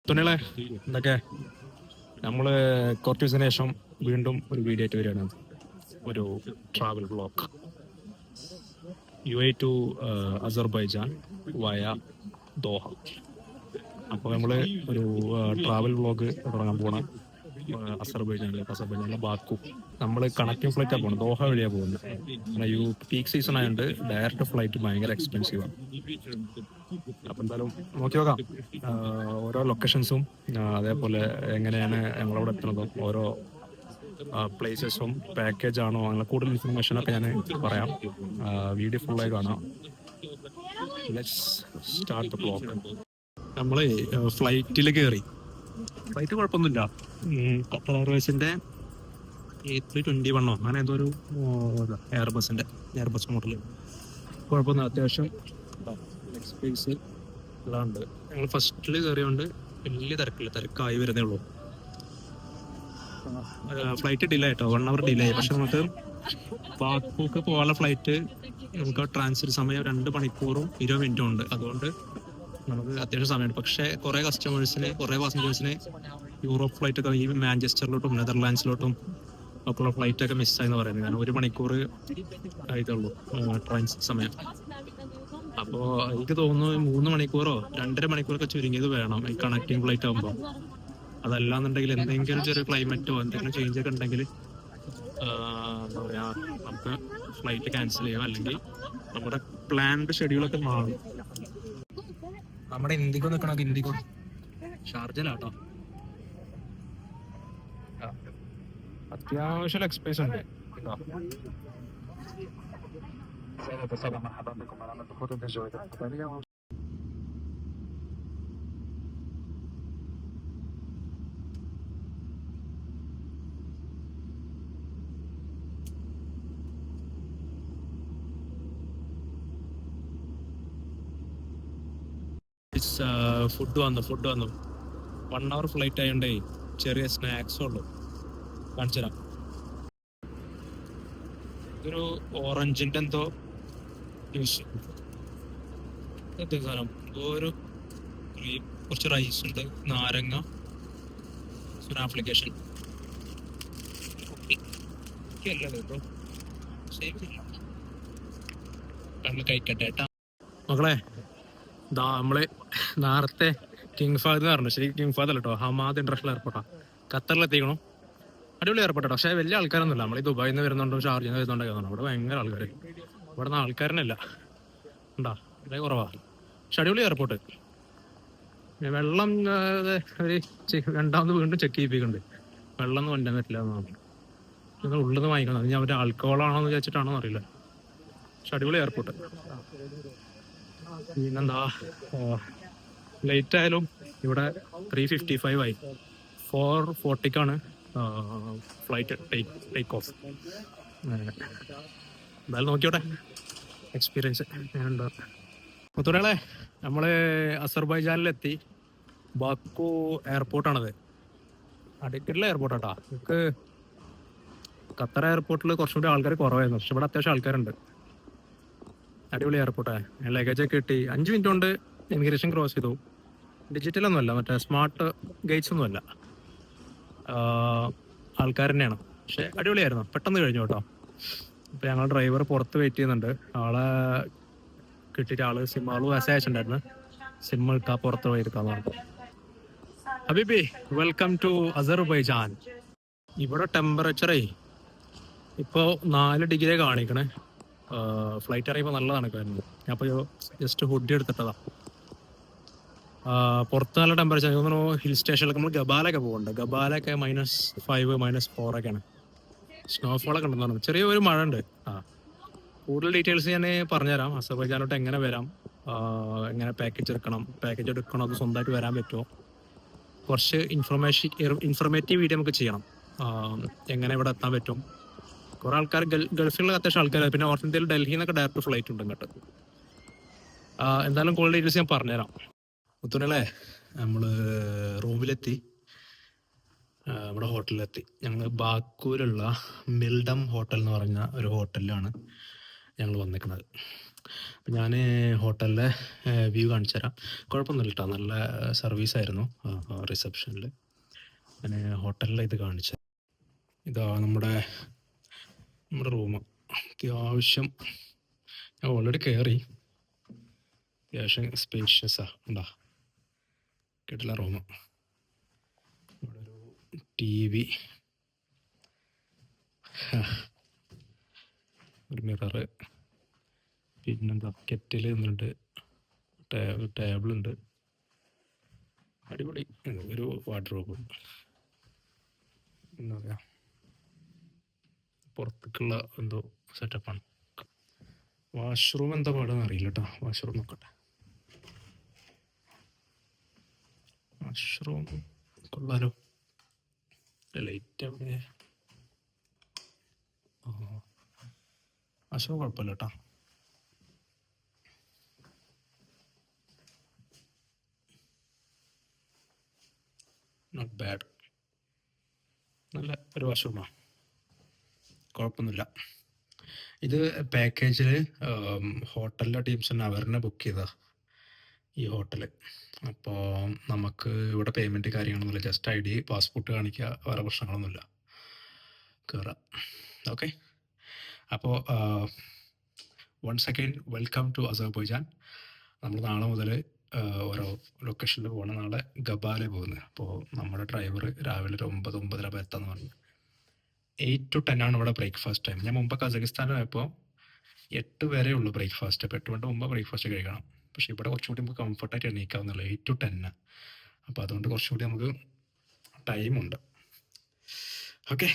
തുണികളെ എന്തൊക്കെ നമ്മള് കുറച്ച് ദിവസത്തിന് ശേഷം വീണ്ടും ഒരു വീഡിയോ ആയിട്ട് വരികയാണ്. ഒരു travel vlog UAE to Azerbaijan via Doha. അപ്പോൾ നമ്മള് ഒരു ട്രാവൽ വ്ളോഗ് തുടങ്ങാൻ പോകണം. അസർബൈജാനിലെ ബാക്കു. നമ്മൾ കണക്റ്റിംഗ് ഫ്ലൈറ്റാണ് പോകുന്നത്, ദോഹ വഴിയാണ് പോകുന്നത്. പീക്ക് സീസൺ ആയതുകൊണ്ട് ഡയറക്റ്റ് ഫ്ലൈറ്റ് ഭയങ്കര എക്സ്പെൻസീവ് ആണ്. അപ്പം എന്തായാലും നോക്കി നോക്കാം ഓരോ ലൊക്കേഷൻസും, അതേപോലെ എങ്ങനെയാണ് ഞങ്ങളവിടെ എത്തുന്നതും, ഓരോ പ്ലേസസും പാക്കേജ് ആണോ, അങ്ങനെ കൂടുതൽ ഇൻഫർമേഷനൊക്കെ ഞാൻ പറയാം. വീഡിയോ ഫുള്ളായി കാണാം. Let's start the blog. നമ്മളെ ഫ്ലൈറ്റിൽ കയറി. ഫ്ലൈറ്റ് കുഴപ്പമൊന്നുമില്ല. ഖത്തർ എയർവേസിന്റെ A321 അങ്ങനെ എന്തോ ഒരു എയർബസ് മോഡൽ. കുഴപ്പമൊന്നും അത്യാവശ്യം സ്പേസ് എല്ലാം ഉണ്ട്. ഞങ്ങൾ ഫസ്റ്റിൽ കയറിയോണ്ട് വലിയ തിരക്കായി വരുന്നേ ഉള്ളൂ. ഫ്ലൈറ്റ് ഡിലേ ആയിട്ടോ, 1 hour ഡിലേ ആയി. പക്ഷെ നമുക്ക് ബാക്കൂക്ക് പോകാനുള്ള ഫ്ലൈറ്റ് നമുക്ക് ട്രാൻസിറ്റ് സമയം 2 മണിക്കൂറും 20 മിനിറ്റും ഉണ്ട്. അതുകൊണ്ട് നമുക്ക് അത്യാവശ്യം സമയമുണ്ട്. പക്ഷേ കുറേ പാസഞ്ചേഴ്സിന് യൂറോപ്പ് ഫ്ലൈറ്റ് ഒക്കെ ഈ മാഞ്ചസ്റ്ററിലോട്ടും നെതർലാൻഡ്സിലോട്ടും ഒക്കെയുള്ള ഫ്ലൈറ്റ് ഒക്കെ മിസ്സായെന്ന് പറയുന്നത്. കാരണം 1 മണിക്കൂർ ആയിട്ടുള്ളൂ ട്രാൻസിറ്റ് സമയം. അപ്പോൾ എനിക്ക് തോന്നുന്നു 3 മണിക്കൂറോ 2.5 മണിക്കൂറൊക്കെ ചുരുങ്ങിയത് വേണം ഈ കണക്റ്റിംഗ് ഫ്ലൈറ്റ് ആകുമ്പോൾ. അതല്ലാന്നുണ്ടെങ്കിൽ എന്തെങ്കിലും ചെറിയ ക്ലൈമറ്റോ എന്തെങ്കിലും ചേഞ്ച് ഒക്കെ ഉണ്ടെങ്കിൽ എന്താ പറയുക, നമുക്ക് ഫ്ലൈറ്റ് ക്യാൻസൽ ചെയ്യാം, അല്ലെങ്കിൽ നമ്മുടെ പ്ലാൻഡ് ഷെഡ്യൂളൊക്കെ മാറും. നമ്മുടെ ഇന്ത്യക്ക് നിൽക്കണമെങ്കിൽ ഇന്ത്യക്ക് ഷാർജയിലാട്ടോ. അത്യാവശ്യം എക്സ്പേസ് ഉണ്ട്. ഫുഡ് വന്നു 1 hour ഫ്ലൈറ്റ് ആയതുകൊണ്ടേ ചെറിയ സ്നാക്സും ഉള്ളു. കാണിച്ചു തരാം. ഇതൊരു ഓറഞ്ചിന്റെ എന്തോ ജ്യൂസ്, സാധനം. ഒരു കുറച്ച് റൈസ് ഉണ്ട്, നാരങ്ങ, ഒരു ആപ്ലിക്കേഷൻ. കഴിക്കട്ടെ ഏട്ടാ മക്കളെ. നമ്മള് നേരത്തെ കിങ് ഫഹദ് എന്ന് പറഞ്ഞു. ശരി, കിങ് ഫഹദ് അല്ല കേട്ടോ, ഹമാദ് ഇന്റർനാഷണൽ എയർപോർട്ടാണ്. ഖത്തറിലെത്തിക്കണം. അടിപൊളി എയർപോർട്ടാണ്. പക്ഷേ വലിയ ആൾക്കാരൊന്നുമില്ല. നമ്മൾ ഈ ദുബായിൽ നിന്ന് വരുന്നുണ്ടോ ഷാർജയിൽ നിന്ന് വരുന്നുണ്ടോ, അവിടെ ഭയങ്കര ആൾക്കാർ. ഇവിടെ നിന്ന് ആൾക്കാരനല്ല ഉണ്ടാ, വളരെ കുറവാണ്. പക്ഷെ അടിപൊളി എയർപോർട്ട്. വെള്ളം ഒരു രണ്ടാമത് വീണ്ടും ചെക്ക് ചെയ്യിപ്പിക്കുന്നുണ്ട്. വെള്ളം ഒന്നും വണ്ടാൻ പറ്റില്ല എന്നാണ് നിങ്ങൾ ഉള്ളിൽ നിന്ന് വാങ്ങിക്കണം. അത് ഞാൻ ഒരു ആൽക്കഹോളാണോ എന്ന് വിചാരിച്ചിട്ടാണോ അറിയില്ല. പക്ഷെ അടിപൊളി എയർപോർട്ട്. പിന്നെന്താ, ലേറ്റ് ആയാലും ഇവിടെ 3:55 ആയി. 4:40 ഫ്ലൈറ്റ് ടേക്ക് ഓഫ്. എന്തായാലും നോക്കിയോട്ടെ, എക്സ്പീരിയൻസ് ഉണ്ട്. മുത്തുകളെ, നമ്മൾ അസർബൈജാനിലെത്തി. ബാക്കു എയർപോർട്ടാണത്. അടിക്കലുള്ള എയർപോർട്ടാട്ടാ. നമുക്ക് ഖത്തർ എയർപോർട്ടിൽ കുറച്ചും കൂടി ആൾക്കാർ കുറവായിരുന്നു, പക്ഷെ ഇവിടെ അത്യാവശ്യം ആൾക്കാരുണ്ട്. അടിപൊളി എയർപോർട്ടാണ്. ഞാൻ ലഗേജൊക്കെ കിട്ടി. 5 മിനിറ്റ് കൊണ്ട് ഇമിഗ്രേഷൻ ക്രോസ് ചെയ്തു. ഡിജിറ്റലൊന്നുമല്ല, മറ്റേ സ്മാർട്ട് ഗേറ്റ്സ് ഒന്നുമല്ല, ആൾക്കാർ തന്നെയാണ്. പക്ഷെ അടിപൊളിയായിരുന്നു, പെട്ടെന്ന് കഴിഞ്ഞു കേട്ടോ. ഇപ്പം ഞങ്ങൾ ഡ്രൈവർ പുറത്ത് വെയിറ്റ് ചെയ്യുന്നുണ്ട്. ആളെ കിട്ടിയിട്ട് ആള് ആള് മെസ്സേജ് അയച്ചിട്ടുണ്ടായിരുന്നു, സിം എടുക്കാൻ പുറത്ത് പോയി എടുക്കാന്ന് പറഞ്ഞു. ഹബീബി, വെൽക്കം ടു അസർബൈജാൻ. ഇവിടെ ടെമ്പറേച്ചറേ ഇപ്പോൾ 4 ഡിഗ്രി കാണിക്കണേ. ഫ്ലൈറ്റ് അറിയുമ്പോൾ നല്ല തണുക്കായിരുന്നു. ഞാൻ അപ്പോൾ ജസ്റ്റ് ഹുഡി എടുത്തിട്ടതാ. പുറത്ത് നല്ല ടെമ്പറേച്ചർ. തോന്നുന്നു ഹിൽ സ്റ്റേഷനിലൊക്കെ നമ്മൾ ഗബാലൊക്കെ പോകുന്നുണ്ട്. ഗബാലൊക്കെ -5 -4 സ്നോഫോളൊക്കെ ഉണ്ടെന്ന് പറഞ്ഞു. ചെറിയൊരു മഴ ഉണ്ട്. കൂടുതൽ ഡീറ്റെയിൽസ് ഞാൻ പറഞ്ഞുതരാം. അസർബൈജാനോട്ട് എങ്ങനെ വരാം, എങ്ങനെ പാക്കേജ് എടുക്കണോ, അത് സ്വന്തമായിട്ട് വരാൻ പറ്റുമോ, കുറച്ച് ഇൻഫർമേറ്റീവ് വീഡിയോ നമുക്ക് ചെയ്യണം. എങ്ങനെ ഇവിടെ എത്താൻ പറ്റും. കുറേ ആൾക്കാർ ഗൾഫിലുള്ള അത്യാവശ്യം ആൾക്കാർ, പിന്നെ നോർത്ത് ഇന്ത്യയിൽ ഡൽഹിയിൽ നിന്നൊക്കെ ഡയറക്റ്റ് ഫ്ലൈറ്റ് ഉണ്ട് ഇങ്ങോട്ട്. എന്തായാലും കൂടുതൽ ഡീറ്റെയിൽസ് ഞാൻ പറഞ്ഞുതരാം. മുത്തുനല്ലേ, നമ്മൾ റൂമിലെത്തി, നമ്മുടെ ഹോട്ടലിലെത്തി. ഞങ്ങൾ ബാക്കൂരിലുള്ള മിൽഡം ഹോട്ടൽ എന്ന് പറഞ്ഞ ഒരു ഹോട്ടലിലാണ് ഞങ്ങൾ വന്നേക്കുന്നത്. അപ്പം ഞാൻ ഹോട്ടലിലെ വ്യൂ കാണിച്ചു തരാം. കുഴപ്പമൊന്നുമില്ല കേട്ടോ, നല്ല സർവീസായിരുന്നു റിസപ്ഷനിൽ. ഞാൻ ഹോട്ടലിലെ ഇത് കാണിച്ചു. ഇതാ നമ്മുടെ റൂം. അത്യാവശ്യം ഞാൻ ഓൾറെഡി കയറി. അത്യാവശ്യം സ്പേഷ്യസാണ്. ഉണ്ടോ, കേട്ടില്ല റൂം. ഇവിടെ ഒരു ടി വി, ഒരു മിററ്, പിന്നെന്താ കെറ്റിൽ എന്നുണ്ട്, ടേബിളുണ്ട്, അടിപൊളി. ഒരു വാർഡ്രോബ്, എന്താ പറയുക, പുറത്തേക്കുള്ള എന്തോ സെറ്റപ്പാണ്. വാഷ്റൂം എന്താ പാടെന്ന് അറിയില്ല കേട്ടോ. വാഷ്റൂം നോക്കട്ടെ. വാഷ്റൂം കൊള്ളാലോ. ലൈറ്റ് എവിടെ? വാഷ്റൂം കുഴപ്പമില്ല കേട്ടോ. നോട്ട് ബാഡ്, നല്ല ഒരു വാഷ്റൂമാണ്, കുഴപ്പമൊന്നുമില്ല. ഇത് പാക്കേജിൽ ഹോട്ടലിലെ ടീംസ് തന്നെ അവരെ ബുക്ക് ചെയ്താ ഈ ഹോട്ടൽ. അപ്പോൾ നമുക്ക് ഇവിടെ പേയ്മെൻറ്റ് കാര്യങ്ങളൊന്നുമില്ല, ജസ്റ്റ് ID പാസ്പോർട്ട് കാണിക്കുക, വേറെ പ്രശ്നങ്ങളൊന്നുമില്ല, കയറാം. ഓക്കെ, അപ്പോൾ once again welcome to Azerbaijan. നമ്മൾ നാളെ മുതൽ ഓരോ ലൊക്കേഷനിൽ പോകണം. നാളെ ഗബാലെ പോകുന്നത്. അപ്പോൾ നമ്മുടെ ഡ്രൈവർ രാവിലെ ഒരു 9-9:30 എത്താന്ന് പറഞ്ഞു. 8 to 10 ആണ് ഇവിടെ ബ്രേക്ക്ഫാസ്റ്റ് ടൈം. ഞാൻ മുമ്പ് കസഖിസ്ഥാനിൽ പോയപ്പോൾ 8 വരെ ഉള്ളൂ ബ്രേക്ക്ഫാസ്റ്റ്. അപ്പോൾ 8 മുമ്പ് ബ്രേക്ക്ഫാസ്റ്റ് കഴിക്കണം. പക്ഷേ ഇവിടെ കുറച്ചുകൂടി നമുക്ക് കംഫർട്ടായിട്ട് എണീക്കാവുന്നുള്ളൂ, 8 to 10. അപ്പോൾ അതുകൊണ്ട് കുറച്ചുകൂടി നമുക്ക് ടൈമുണ്ട്. ഓക്കെ.